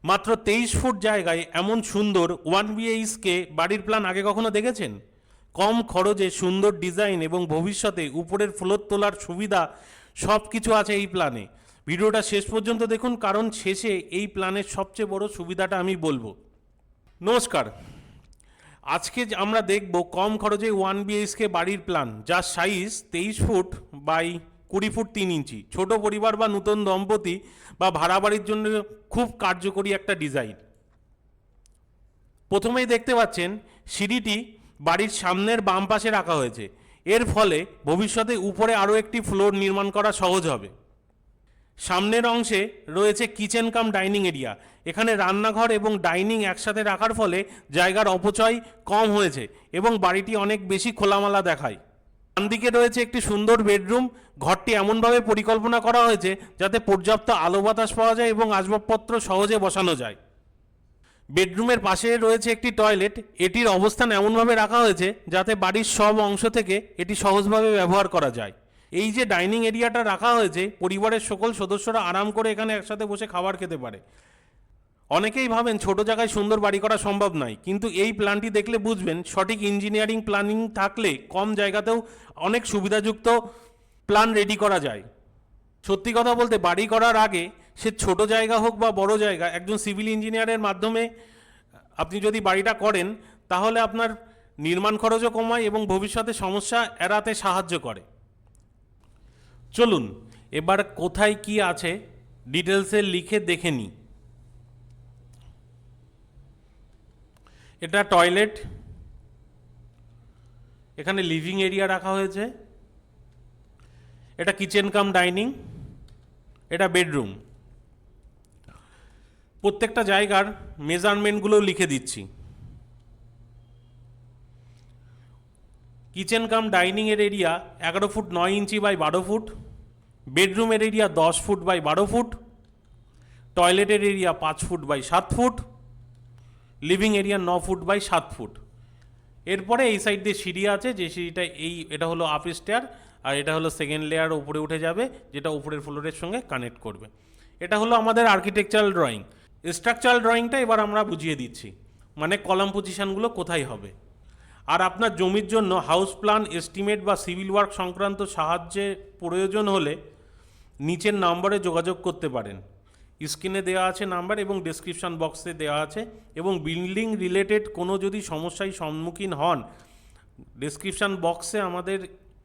মাত্র 23 ফুট জায়গায় এমন সুন্দর 1 BHK বাড়ির প্ল্যান আগে কখনো দেখেছেন? কম খরচে সুন্দর ডিজাইন এবং ভবিষ্যতে উপরের ফ্লোর তোলার সুবিধা সব কিছু আছে এই প্ল্যানে। ভিডিওটা শেষ পর্যন্ত দেখুন, কারণ শেষে এই প্ল্যানের সবচেয়ে বড় সুবিধাটা আমি বলবো। নমস্কার, আজকে আমরা দেখব কম খরচে 1 BHK বাড়ির প্ল্যান, যার সাইজ 23 ফুট বাই 20 ফুট 3 ইঞ্চি। ছোট পরিবার বা নতুন দম্পতি বা ভাড়া বাড়ির জন্য খুব কার্যকরী একটা ডিজাইন। প্রথমেই দেখতে পাচ্ছেন সিঁড়িটি বাড়ির সামনের বাম পাশে রাখা হয়েছে। এর ফলে ভবিষ্যতে উপরে আরও একটি ফ্লোর নির্মাণ করা সহজ হবে। সামনের অংশে রয়েছে কিচেন কাম ডাইনিং এরিয়া। এখানে রান্নাঘর এবং ডাইনিং একসাথে রাখার ফলে জায়গার অপচয় কম হয়েছে এবং বাড়িটি অনেক বেশি খোলামেলা দেখায়। ডান দিকে রয়েছে একটি সুন্দর বেডরুম। ঘরটি এমনভাবে পরিকল্পনা করা হয়েছে যাতে পর্যাপ্ত আলো বাতাস পাওয়া যায় এবং আসবাবপত্র সহজে বসানো যায়। বেডরুমের পাশে রয়েছে একটি টয়লেট। এটির অবস্থান এমনভাবে রাখা হয়েছে যাতে বাড়ির সব অংশ থেকে এটি সহজভাবে ব্যবহার করা যায়। এই যে ডাইনিং এরিয়াটা রাখা হয়েছে, পরিবারের সকল সদস্যরা আরাম করে এখানে একসাথে বসে খাবার খেতে পারে। অনেকেই ভাবেন ছোট জায়গায় সুন্দর বাড়ি করা সম্ভব নয়, কিন্তু এই প্ল্যানটি দেখলে বুঝবেন সঠিক ইঞ্জিনিয়ারিং প্ল্যানিং থাকলে কম জায়গাতেও অনেক সুবিধাযুক্ত প্ল্যান রেডি করা যায়। সত্যি কথা বলতে, বাড়ি করার আগে সে ছোট জায়গা হোক বা বড় জায়গা, একজন সিভিল ইঞ্জিনিয়ারের মাধ্যমে আপনি যদি বাড়িটা করেন তাহলে আপনার নির্মাণ খরচও কমায় এবং ভবিষ্যতে সমস্যা এড়াতে সাহায্য করে। চলুন এবার কোথায় কি আছে ডিটেলসে লিখে দেখে নিই। এটা টয়লেট, এখানে লিভিং এরিয়া রাখা হয়েছে, এটা কিচেন কাম ডাইনিং, এটা বেডরুম। প্রত্যেকটা জায়গার মেজারমেন্টগুলো লিখে দিচ্ছি। কিচেন কাম ডাইনিংয়ের area 11 foot 9 inch by 12 foot, বেডরুমের এরিয়া 10 ফুট বাই 12 ফুট, টয়লেটের area 5 foot by 7 foot, living area 9 foot by 7 foot. এরপরে এই সাইড দিয়ে সিঁড়ি আছে, যে সিঁড়িটা এটা হলো আপ স্টেয়ার, আর এটা হলো সেকেন্ড লেয়ার উপরে উঠে যাবে, যেটা উপরের ফ্লোরের সঙ্গে কানেক্ট করবে। এটা হলো আমাদের আর্কিটেকচারাল ড্রয়িং। স্ট্রাকচারাল ড্রয়িংটা এবার আমরা বুঝিয়ে দিচ্ছি, মানে কলাম পজিশনগুলো কোথায় হবে। আর আপনার জমির জন্য হাউস প্ল্যান, এস্টিমেট বা সিভিল ওয়ার্ক সংক্রান্ত সাহায্যের প্রয়োজন হলে নিচের নাম্বারে যোগাযোগ করতে পারেন। স্ক্রিনে দেওয়া আছে নাম্বার এবং ডেসক্রিপশন বক্সে দেওয়া আছে। এবং বিল্ডিং রিলেটেড কোনো যদি সমস্যায় সম্মুখীন হন, ডেসক্রিপশন বক্সে আমাদের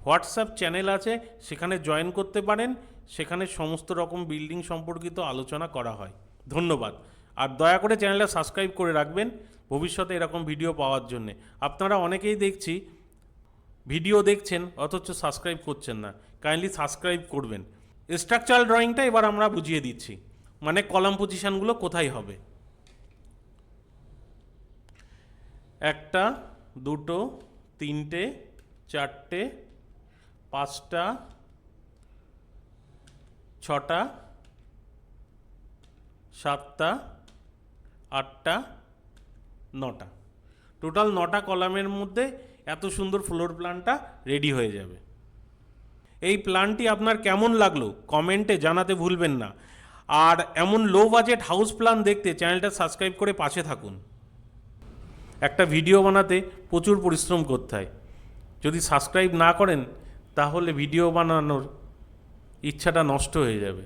হোয়াটসঅ্যাপ চ্যানেল আছে, সেখানে জয়েন করতে পারেন। সেখানে সমস্ত রকম বিল্ডিং সম্পর্কিত আলোচনা করা হয়। ধন্যবাদ। আর দয়া করে চ্যানেলটা সাবস্ক্রাইব করে রাখবেন ভবিষ্যতে এরকম ভিডিও পাওয়ার জন্যে। আপনারা অনেকেই দেখছি ভিডিও দেখছেন অথচ সাবস্ক্রাইব করছেন না, কাইন্ডলি সাবস্ক্রাইব করবেন। স্ট্রাকচারাল ড্রয়িংটা এবার আমরা বুঝিয়ে দিচ্ছি, মানে কলাম পজিশনগুলো কোথায় হবে। 1টা 2টো 3টে 4টে 5টা 6টা 7টা 8টা 9টা, টোটাল 9টা কলামের মধ্যে এত সুন্দর ফ্লোর প্ল্যানটা রেডি হয়ে যাবে। এই প্ল্যানটি আপনার কেমন লাগলো কমেন্টে জানাতে ভুলবেন না। আর এমন লো বাজেট হাউস প্ল্যান দেখতে চ্যানেলটা সাবস্ক্রাইব করে পাশে থাকুন। একটা ভিডিও বানাতে প্রচুর পরিশ্রম করতে হয়, যদি সাবস্ক্রাইব না করেন তাহলে ভিডিও বানানোর ইচ্ছাটা নষ্ট হয়ে যাবে।